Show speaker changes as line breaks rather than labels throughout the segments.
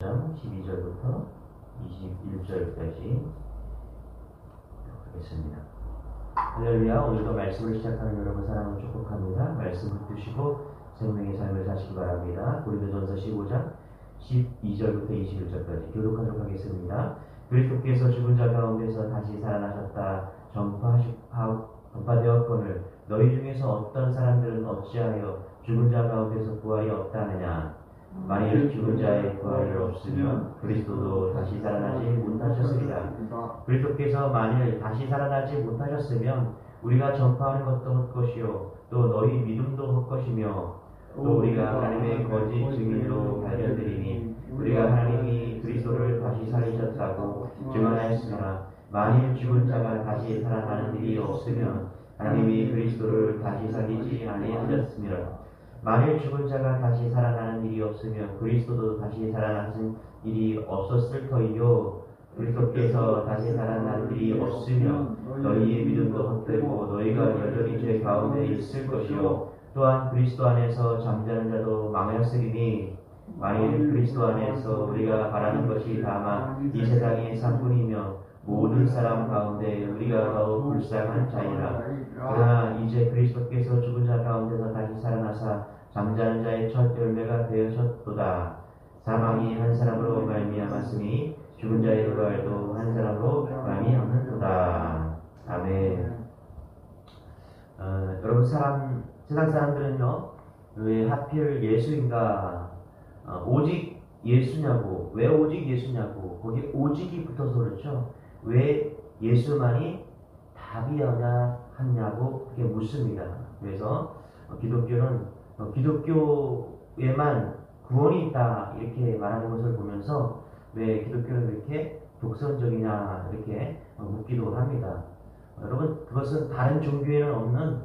12절부터 21절까지 하겠습니다. 할렐루야. 오늘도 말씀을 시작하는 여러분 사랑을 축복합니다. 말씀 붙드시고 생명의 삶을 사시기 바랍니다. 고린도전서 15장 12절부터 21절까지 교독하도록 하겠습니다. 그리스도께서 죽은 자 가운데서 다시 살아나셨다 전파되었거늘 너희 중에서 어떤 사람들은 어찌하여 죽은 자 가운데서 부활이 없다 하느냐. 만일 죽은 자의 부활이 없으면 그리스도도 다시 살아나지 못하셨으리라. 그리스도께서 만일 다시 살아나지 못하셨으면 우리가 전파하는 것도 헛것이요 또 너희 믿음도 헛것이며 또 우리가 하나님의 거짓 증인으로 발견되리니 우리가 하나님이 그리스도를 다시 살리셨다고 증언하였으나 만일 죽은 자가 다시 살아나는 일이 없으면 하나님이 그리스도를 다시 살리지 아니하셨으며 만일 죽은 자가 다시 살아나는 일이 없으면 그리스도도 다시 살아나신 일이 없었을 터이요. 그리스도께서 다시 살아나는 일이 없으면 너희의 믿음도 헛되고 너희가 여전히 죄 가운데 있을 것이요. 또한 그리스도 안에서 잠자는 자도 망하였으리니 만일 그리스도 안에서 우리가 바라는 것이 다만 이 세상의 상뿐이며 모든 사람 가운데 우리가 더욱 불쌍한 자이라. 그러나 이제 그리스도께서 죽은 자 가운데서 다시 살아나사 잠자는 자의 첫 열매가 되셨도다. 사망이 한 사람으로 말미암았으니 죽은 자의 부활도 한 사람으로 말미암는도다. 아멘. 여러분 세상 사람들은요 왜 하필 예수인가 오직 예수냐고 왜 오직 예수냐고 거기에 오직이 붙어서 그렇죠. 왜 예수만이 답이어야 하냐고 그렇게 묻습니다. 그래서 기독교는 기독교에만 구원이 있다 이렇게 말하는 것을 보면서 왜 기독교는 그렇게 독선적이냐 이렇게 묻기도 합니다. 여러분 그것은 다른 종교에는 없는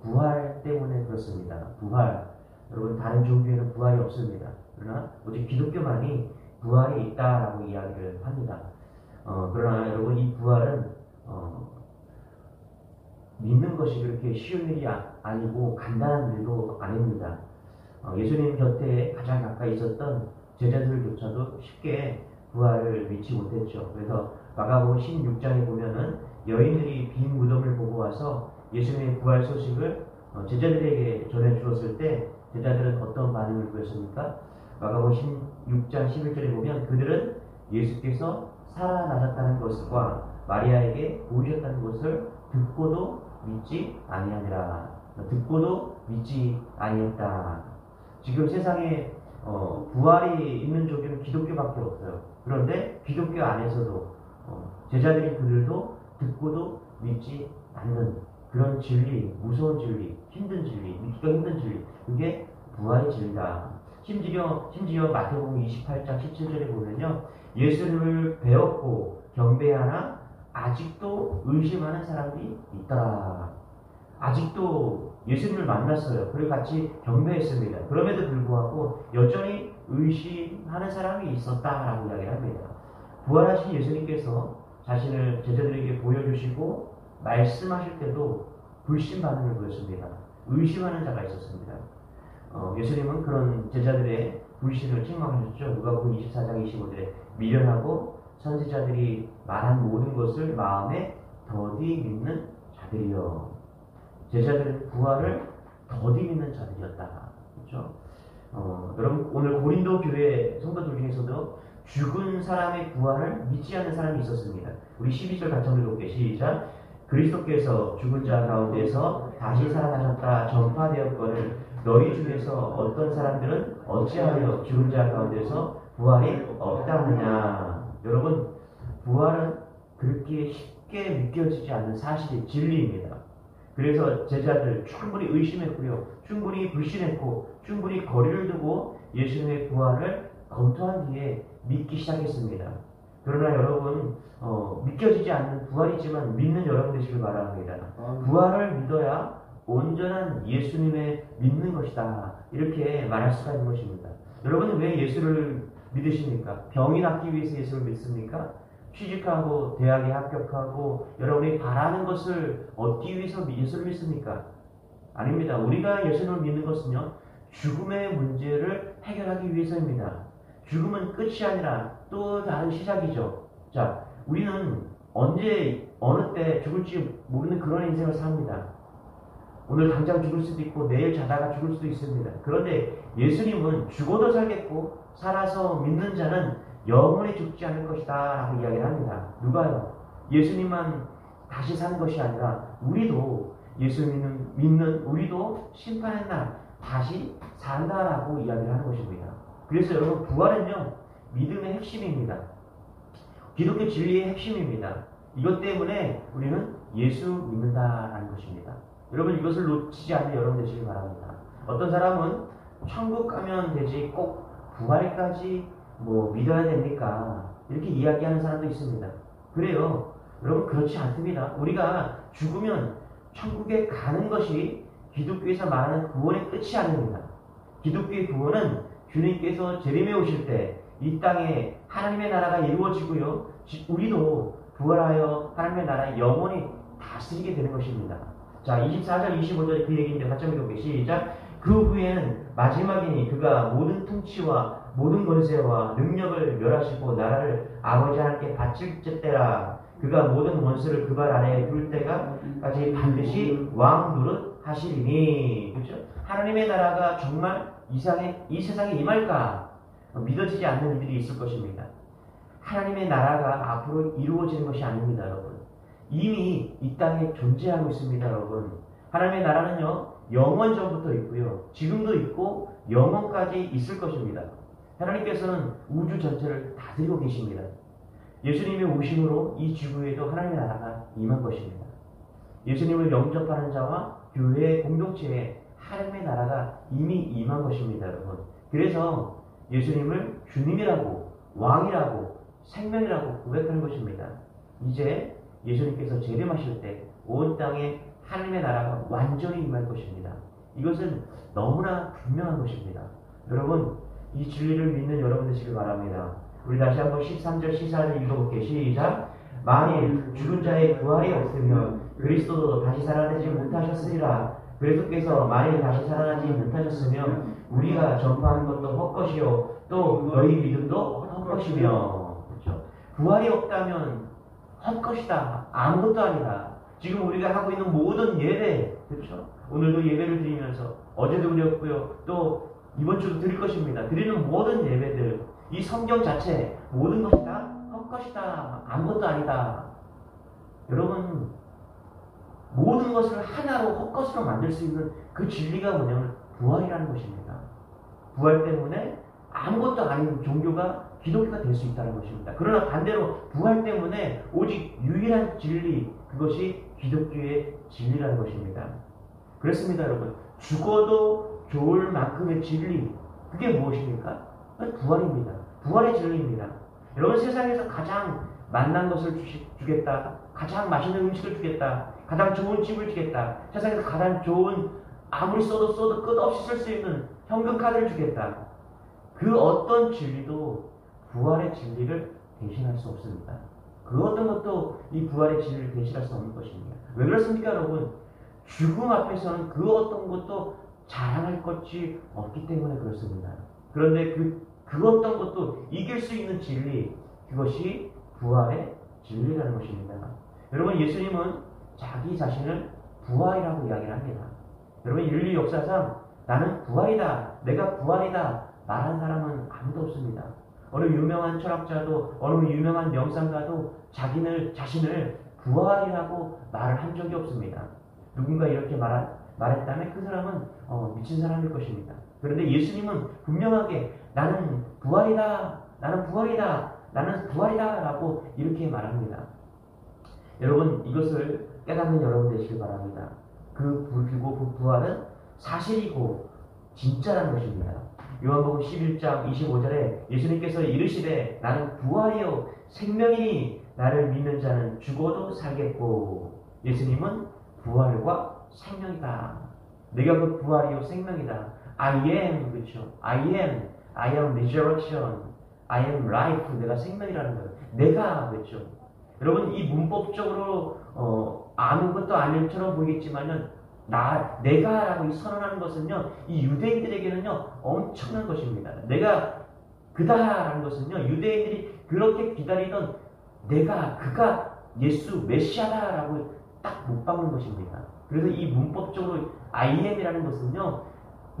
부활 때문에 그렇습니다. 부활 여러분 다른 종교에는 부활이 없습니다. 그러나 오직 기독교만이 부활이 있다라고 이야기를 합니다. 그러나 여러분 이 부활은 믿는 것이 그렇게 쉬운 일이 아니고 간단한 일도 아닙니다. 예수님 곁에 가장 가까이 있었던 제자들조차도 쉽게 부활을 믿지 못했죠. 그래서 마가복음 16장에 보면은 여인들이 빈 무덤을 보고 와서 예수님의 부활 소식을 제자들에게 전해 주었을 때 제자들은 어떤 반응을 보였습니까? 마가복음 16장 11절에 보면 그들은 예수께서 살아나셨다는 것과 마리아에게 보이셨다는 것을 듣고도 믿지 아니하니라. 듣고도 믿지 아니했다. 지금 세상에 부활이 있는 종교는 기독교밖에 없어요. 그런데 기독교 안에서도 제자들인 그들도 듣고도 믿지 않는 그런 진리, 무서운 진리, 힘든 진리, 믿기가 힘든 진리, 그게 부활의 진리다. 심지어 마태복음 28장 17절에 보면요, 예수를 배웠고 경배하나 아직도 의심하는 사람이 있더라. 아직도 예수님을 만났어요. 그리고 같이 경배했습니다. 그럼에도 불구하고 여전히 의심하는 사람이 있었다라고 이야기를 합니다. 부활하신 예수님께서 자신을 제자들에게 보여주시고 말씀하실 때도 불신 반응을 보였습니다. 의심하는 자가 있었습니다. 예수님은 그런 제자들의 불신을 책망하셨죠. 누가복음 24장 25절에 미련하고 선지자들이 말한 모든 것을 마음에 더디 믿는 자들이요. 제자들은 부활을 더디 믿는 자들이었다. 그렇죠? 여러분 오늘 고린도 교회 성도들 중에서도 죽은 사람의 부활을 믿지 않는 사람이 있었습니다. 우리 12절 같이 한번 읽어볼게요. 시작. 그리스도께서 죽은 자 가운데서 다시 살아나셨다 전파되었거늘 너희 중에서 어떤 사람들은 어찌하여 죽은 자 가운데서 부활이 없다 하느냐. 여러분 부활은 그렇게 쉽게 믿겨지지 않는 사실이 진리입니다. 그래서 제자들 충분히 의심했고요. 충분히 불신했고 충분히 거리를 두고 예수님의 부활을 검토한 뒤에 믿기 시작했습니다. 그러나 여러분 믿겨지지 않는 부활이지만 믿는 여러분 되시길 바랍니다. 부활을 믿어야 온전한 예수님의 믿는 것이다. 이렇게 말할 수가 있는 것입니다. 여러분은 왜 예수를 믿으십니까? 병이 낫기 위해서 예수를 믿습니까? 취직하고 대학에 합격하고 여러분이 바라는 것을 얻기 위해서 예수를 믿습니까? 아닙니다. 우리가 예수님을 믿는 것은요 죽음의 문제를 해결하기 위해서입니다. 죽음은 끝이 아니라 또 다른 시작이죠. 자, 우리는 언제 어느 때 죽을지 모르는 그런 인생을 삽니다. 오늘 당장 죽을 수도 있고 내일 자다가 죽을 수도 있습니다. 그런데 예수님은 죽어도 살겠고 살아서 믿는 자는 영원히 죽지 않을 것이다 라고 이야기를 합니다. 누가요? 예수님만 다시 사는 것이 아니라 우리도 예수 믿는 우리도 심판의 날 다시 산다라고 이야기를 하는 것입니다. 그래서 여러분 부활은요 믿음의 핵심입니다. 기독교 진리의 핵심입니다. 이것 때문에 우리는 예수 믿는다라는 것입니다. 여러분 이것을 놓치지 않는 여러분 되시길 바랍니다. 어떤 사람은 천국 가면 되지 꼭 부활까지 믿어야 됩니까? 이렇게 이야기하는 사람도 있습니다. 그래요. 여러분 그렇지 않습니다. 우리가 죽으면 천국에 가는 것이 기독교에서 말하는 구원의 끝이 아닙니다. 기독교의 구원은 주님께서 재림에 오실 때 이 땅에 하나님의 나라가 이루어지고요. 우리도 부활하여 하나님의 나라에 영원히 다스리게 되는 것입니다. 자, 24절, 25절 그 얘기인데 같이 읽어보게 시작. 그 후에는 마지막이니 그가 모든 통치와 모든 권세와 능력을 멸하시고 나라를 아버지 하나님께 바칠 때라. 그가 모든 원수를 그 발 아래에 둘 때까지 반드시 왕 노릇 하시리니. 그렇죠? 하나님의 나라가 정말 이 세상에 임할까? 믿어지지 않는 일들이 있을 것입니다. 하나님의 나라가 앞으로 이루어지는 것이 아닙니다, 여러분. 이미 이 땅에 존재하고 있습니다, 여러분. 하나님의 나라는요, 영원 전부터 있고요. 지금도 있고 영원까지 있을 것입니다. 하나님께서는 우주 전체를 다스리고 계십니다. 예수님의 오심으로 이 지구에도 하나님의 나라가 임한 것입니다. 예수님을 영접하는 자와 교회 공동체에 하나님의 나라가 이미 임한 것입니다, 여러분. 그래서 예수님을 주님이라고, 왕이라고, 생명이라고 고백하는 것입니다. 이제 예수님께서 재림하실 때 온 땅에 하나님의 나라가 완전히 임할 것입니다. 이것은 너무나 분명한 것입니다. 여러분, 이 진리를 믿는 여러분 되시길 바랍니다. 우리 다시 한번 13절, 14절 읽어볼게요. 시작. 만일 죽은 자의 부활이 없으면 그리스도도 다시 살아나지 못하셨으리라. 그리스도께서 만일 다시 살아나지 못하셨으면 우리가 전파하는 것도 헛것이요 또 너희 믿음도 헛것이며. 그렇죠? 부활이 없다면 헛것이다. 아무것도 아니다. 지금 우리가 하고 있는 모든 예배, 그렇죠? 오늘도 예배를 드리면서 어제도 드렸고요. 또 이번 주도 드릴 것입니다. 드리는 모든 예배들, 이 성경 자체 모든 것이 다 헛것이다. 아무것도 아니다. 여러분, 모든 것을 하나로 헛것으로 만들 수 있는 그 진리가 뭐냐면 부활이라는 것입니다. 부활 때문에 아무것도 아닌 종교가 기독교가 될 수 있다는 것입니다. 그러나 반대로 부활 때문에 오직 유일한 진리, 그것이 기독교의 진리라는 것입니다. 그렇습니다, 여러분. 죽어도 좋을 만큼의 진리, 그게 무엇입니까? 부활입니다. 부활의 진리입니다. 여러분, 세상에서 가장 맛난 것을 주겠다, 가장 맛있는 음식을 주겠다, 가장 좋은 집을 주겠다, 세상에서 가장 좋은, 아무리 써도 끝없이 쓸 수 있는 현금 카드를 주겠다. 그 어떤 진리도 부활의 진리를 대신할 수 없습니다. 그 어떤 것도 이 부활의 진리를 대신할 수 없는 것입니다. 왜 그렇습니까, 여러분? 죽음 앞에서는 그 어떤 것도 자랑할 것이 없기 때문에 그렇습니다. 그런데 그 어떤 것도 이길 수 있는 진리, 그것이 부활의 진리라는 것입니다. 여러분, 예수님은 자기 자신을 부활이라고 이야기를 합니다. 여러분, 인류 역사상 나는 부활이다, 내가 부활이다 말한 사람은 아무도 없습니다. 어느 유명한 철학자도, 어느 유명한 명상가도 자신을 부활이라고 말을 한 적이 없습니다. 누군가 이렇게 말했다면 그 사람은 미친 사람일 것입니다. 그런데 예수님은 분명하게 나는 부활이다, 나는 부활이다, 나는 부활이다 라고 이렇게 말합니다. 여러분, 이것을 깨닫는 여러분 되시길 바랍니다. 그리고 그 부활은 사실이고 진짜라는 것입니다. 요한복음 11장 25절에 예수님께서 이르시되 나는 부활이요 생명이니 나를 믿는 자는 죽어도 살겠고. 예수님은 부활과 생명이다. 내가 그 부활이요 생명이다. I am, 그렇죠? I am resurrection, I am life. 내가 생명이라는 거예요. 내가, 그렇죠? 여러분, 이 문법적으로 아무것도 아닐처럼 보이겠지만은 내가라고 선언하는 것은요, 이 유대인들에게는요 엄청난 것입니다. 내가 그다라는 것은요, 유대인들이 그렇게 기다리던 그가 예수 메시아다라고 딱 못 박는 것입니다. 그래서 이 문법적으로 I am이라는 것은요,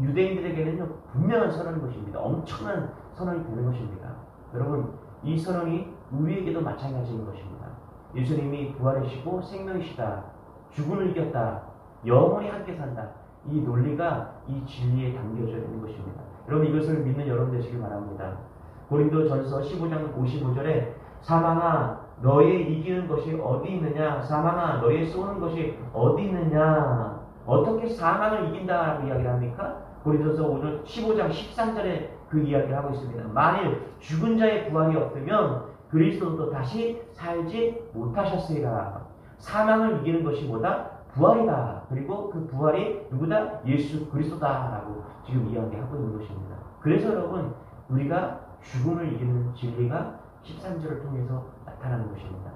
유대인들에게는요 분명한 선언인 것입니다. 엄청난 선언이 되는 것입니다. 여러분, 이 선언이 우리에게도 마찬가지인 것입니다. 예수님이 부활이시고 생명이시다, 죽음을 이겼다, 영원히 함께 산다. 이 논리가 이 진리에 담겨져 있는 것입니다. 여러분, 이것을 믿는 여러분 되시길 바랍니다. 고린도전서 15장 55절에 사망아 너의 이기는 것이 어디 있느냐, 사망아 너의 쏘는 것이 어디 있느냐. 어떻게 사망을 이긴다라고 이야기를 합니까? 고린도전서 15장 13절에 그 이야기를 하고 있습니다. 만일 죽은 자의 부활이 없으면 그리스도도 다시 살지 못하셨으리라. 사망을 이기는 것이 뭐다? 부활이다. 그리고 그 부활이 누구다? 예수 그리스도다라고 지금 이야기하고 있는 것입니다. 그래서 여러분, 우리가 죽음을 이기는 진리가 13절을 통해서 나타나는 것입니다.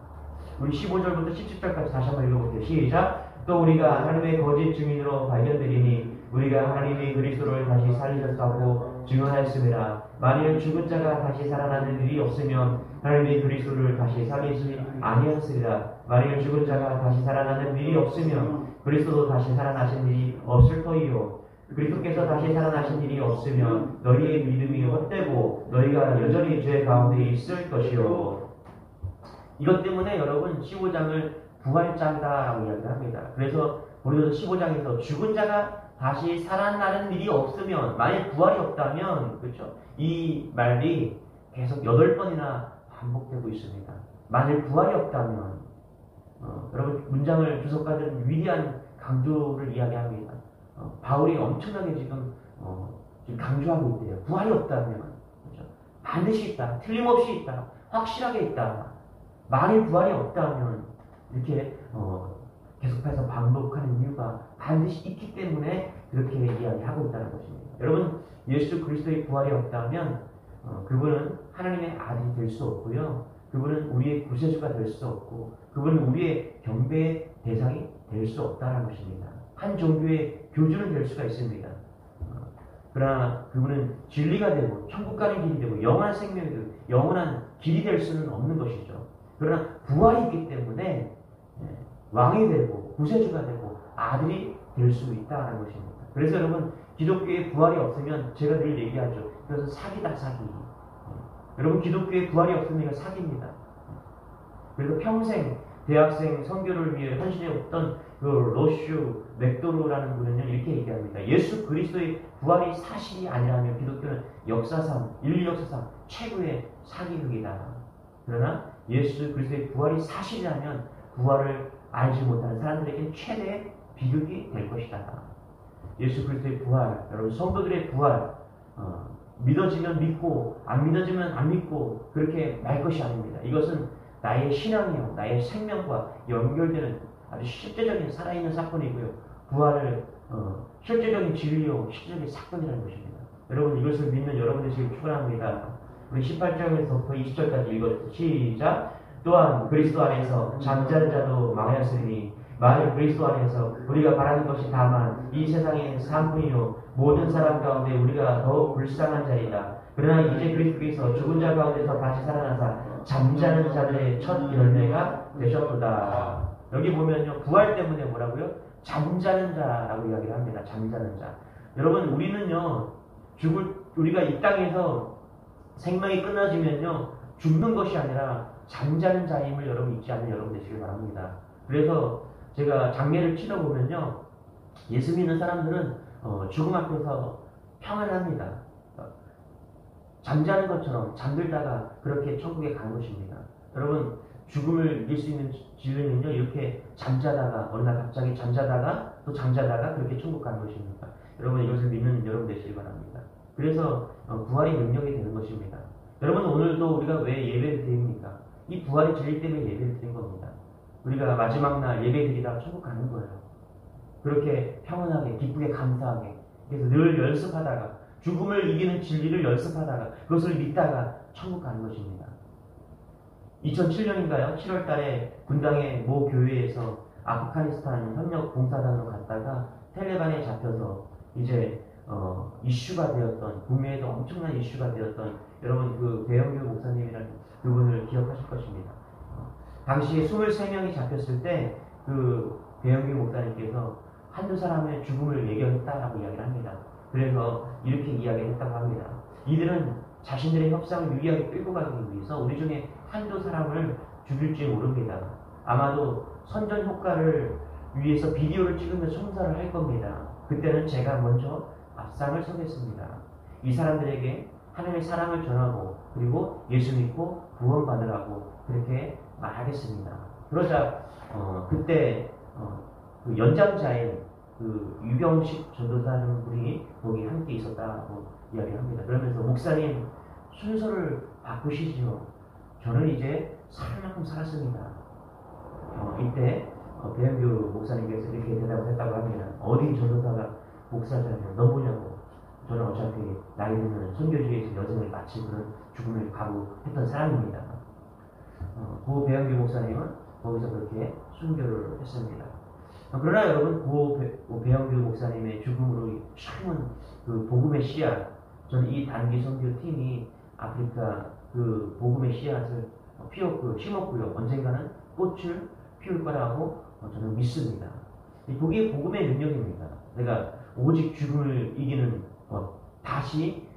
우리 15절부터 17절까지 다시 한번 읽어볼게요. 시작! 또 우리가 하나님의 거짓 증인으로 발견되리니 우리가 하나님의 그리스도를 다시 살리셨다고 증언하였습니다. 만일 죽은 자가 다시 살아나는 일이 없으면 하나님의 그리스도를 다시 살리지 아니하였으리라. 만일 죽은 자가 다시 살아나는 일이 없으면 그리스도도 다시 살아나신 일이 없을 터이요. 그리스도께서 다시 살아나신 일이 없으면 너희의 믿음이 헛되고 너희가 여전히 죄 가운데 있을 것이요. 이것 때문에 여러분 15장을 부활장이다라고 이야기합니다. 그래서 우리도 15장에서 죽은 자가 다시 살아나는 일이 없으면, 만약 부활이 없다면, 그렇죠? 이 말이 계속 8번이나 반복되고 있습니다. 만일 부활이 없다면, 여러분 문장을 주석가들은 위대한 강조를 이야기합니다. 바울이 엄청나게 지금 강조하고 있대요. 부활이 없다면, 그렇죠? 반드시 있다, 틀림없이 있다, 확실하게 있다. 만일 부활이 없다면 이렇게 계속해서 반복하는 이유가 반드시 있기 때문에 그렇게 이야기하고 있다는 것입니다. 여러분, 예수 그리스도의 부활이 없다면 그분은 하나님의 아들이 될 수 없고요. 그분은 우리의 구세주가 될 수 없고 그분은 우리의 경배의 대상이 될 수 없다는 것입니다. 한 종교의 교주는 될 수가 있습니다. 그러나 그분은 진리가 되고 천국 가는 길이 되고 영원한 생명이 되고 영원한 길이 될 수는 없는 것이죠. 그러나 부활이 있기 때문에 왕이 되고 구세주가 되고 아들이 될 수 있다는 것입니다. 그래서 여러분, 기독교의 부활이 없으면 제가 늘 얘기하죠. 그래서 사기다, 사기. 여러분, 기독교의 부활이 없으면 이거 사기입니다. 그래서 평생 대학생 선교를 위해 헌신해왔던 그 로슈 맥도르라는 분은요 이렇게 얘기합니다. 예수 그리스도의 부활이 사실이 아니라면 기독교는 역사상, 인류 역사상 최고의 사기극이다. 그러나 예수 그리스도의 부활이 사실이라면 부활을 알지 못하는 사람들에게는 최대의 비극이 될 것이다. 예수 그리스도의 부활, 여러분 성도들의 부활, 믿어지면 믿고 안 믿어지면 안 믿고 그렇게 말 것이 아닙니다. 이것은 나의 신앙이요, 나의 생명과 연결되는 아주 실제적인 살아있는 사건이고요. 부활을 실제적인 진리요, 실제적인 사건이라는 것입니다. 여러분, 이것을 믿는 여러분들 지금 축원합니다. 우리 18장에서부터 20절까지 읽어주세요. 시작! 또한 그리스도 안에서 잠자는 자도 망하였으니 만일 그리스도 안에서 우리가 바라는 것이 다만 이 세상의 삶뿐이요 모든 사람 가운데 우리가 더욱 불쌍한 자이다. 그러나 이제 그리스도께서 죽은 자 가운데서 다시 살아나사 잠자는 자들의 첫 열매가 되셨도다. 여기 보면요, 부활 때문에 뭐라고요? 잠자는 자라고 이야기를 합니다. 잠자는 자. 여러분, 우리는요 우리가 이 땅에서 생명이 끊어지면요 죽는 것이 아니라 잠자는 자임을 여러분 잊지 않는 여러분 되시길 바랍니다. 그래서 제가 장례를 치러보면요 예수 믿는 사람들은 죽음 앞에서 평안합니다. 잠자는 것처럼 잠들다가 그렇게 천국에 가는 것입니다. 여러분, 죽음을 이길 수 있는 진리는요 이렇게 잠자다가 어느 날 갑자기 잠자다가 또 잠자다가 그렇게 천국 가는 것입니다. 여러분, 이것을 믿는 여러분 되시길 바랍니다. 그래서 부활이 능력이 되는 것입니다. 여러분, 오늘도 우리가 왜 예배를 드립니까? 이 부활의 진리 때문에 예배를 드린 겁니다. 우리가 마지막 날 예배 드리다가 천국 가는 거예요. 그렇게 평온하게 기쁘게 감사하게, 그래서 늘 연습하다가 죽음을 이기는 진리를 연습하다가 그것을 믿다가 천국 가는 것입니다. 2007년인가요? 7월 달에 분당의 모 교회에서 아프가니스탄 협력 봉사단으로 갔다가 텔레반에 잡혀서 이제 이슈가 되었던, 국내에도 엄청난 이슈가 되었던 여러분 그 배영규 목사님이라는 그분을 기억하실 것입니다. 당시에 23명이 잡혔을 때 그 배영규 목사님께서 한두 사람의 죽음을 예견했다라고 이야기를 합니다. 그래서 이렇게 이야기를 했다고 합니다. 이들은 자신들의 협상을 유리하게 끌고 가기 위해서 우리 중에 한두 사람을 죽일지 모릅니다. 아마도 선전 효과를 위해서 비디오를 찍으면서 송사를 할 겁니다. 그때는 제가 먼저 앞상을 서겠습니다. 이 사람들에게 하나님의 사랑을 전하고 그리고 예수 믿고 구원받으라고 그렇게 말하겠습니다. 그러자 그때 그 연장자인 그 유병식 전도사라는 분이 거기 함께 있었다고 이야기합니다. 그러면서 목사님 순서를 바꾸시죠. 저는 이제 살 만큼 살았습니다. 이때 배영규 목사님께서 이렇게 대답을 했다고 합니다. 어디 전도사가 목사잖아요. 너 보냐고. 저는 어차피 나이 들면 선교지에서 여정을 마친 그런 죽음을 각오했던 사람입니다. 고 배영규 목사님은 거기서 그렇게 순교를 했습니다. 그러나 여러분, 고 배영규 목사님의 죽음으로 심은 그 복음의 씨앗, 저는 이 단기 선교 팀이 아프리카 그 복음의 씨앗을 심었고요. 언젠가는 꽃을 피울 거라고 저는 믿습니다. 그게 복음의 능력입니다. 내가 오직 죽음을 이기는 다시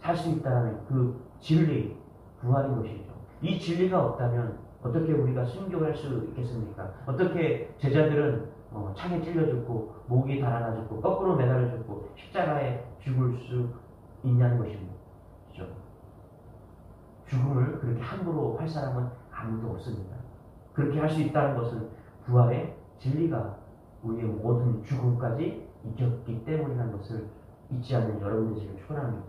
살 수 있다는 그 진리, 부활인 것이죠. 이 진리가 없다면 어떻게 우리가 순교할 수 있겠습니까? 어떻게 제자들은 창에 찔려 죽고 목이 달아나 죽고 거꾸로 매달려 죽고 십자가에 죽을 수 있냐는 것입니다. 그렇죠? 죽음을 그렇게 함부로 할 사람은 아무도 없습니다. 그렇게 할 수 있다는 것은 부활의 진리가 우리의 모든 죽음까지 이겼기 때문이라는 것을 잊지 않는 여러분 되시길 축원합니다.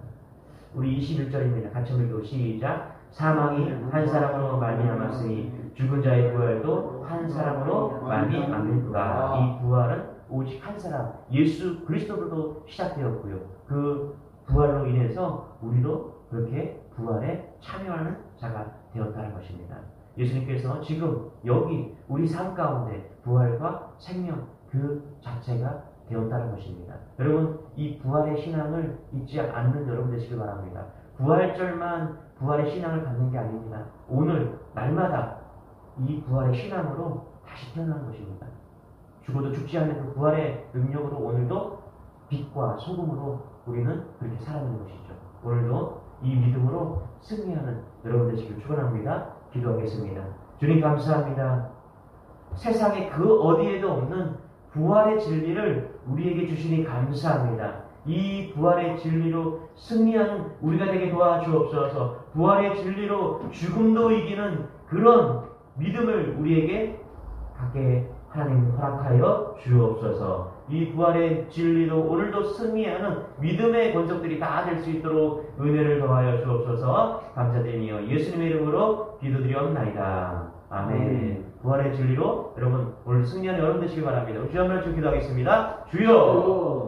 우리 21절입니다. 같이 읽고 시작. 사망이 한 사람으로 말미암았으니 죽은 자의 부활도 한 사람으로 말미암을까. 이 부활은 오직 한 사람 예수 그리스도로도 시작되었고요. 그 부활로 인해서 우리도 그렇게 부활에 참여하는 자가 되었다는 것입니다. 예수님께서 지금 여기 우리 삶 가운데 부활과 생명 그 자체가 되었다는 것입니다. 여러분, 이 부활의 신앙을 잊지 않는 여러분 되시길 바랍니다. 부활절만 부활의 신앙을 갖는 게 아닙니다. 오늘 날마다 이 부활의 신앙으로 다시 태어나는 것입니다. 죽어도 죽지 않는 그 부활의 능력으로 오늘도 빛과 소금으로 우리는 그렇게 살아가는 것이죠. 오늘도 이 믿음으로 승리하는 여러분 되시길 축원합니다. 기도하겠습니다. 주님 감사합니다. 세상에 그 어디에도 없는 부활의 진리를 우리에게 주시니 감사합니다. 이 부활의 진리로 승리하는 우리가 되게 도와주옵소서. 부활의 진리로 죽음도 이기는 그런 믿음을 우리에게 갖게 하나님 허락하여 주옵소서. 이 부활의 진리로 오늘도 승리하는 믿음의 권속들이 다 될 수 있도록 은혜를 더하여 주옵소서. 감사드리며 예수님의 이름으로 기도드리옵나이다. 아멘. 부활의 진리로 여러분 오늘 승리하는 여러분 되시기 바랍니다. 주여 한번 기도하겠습니다. 주여.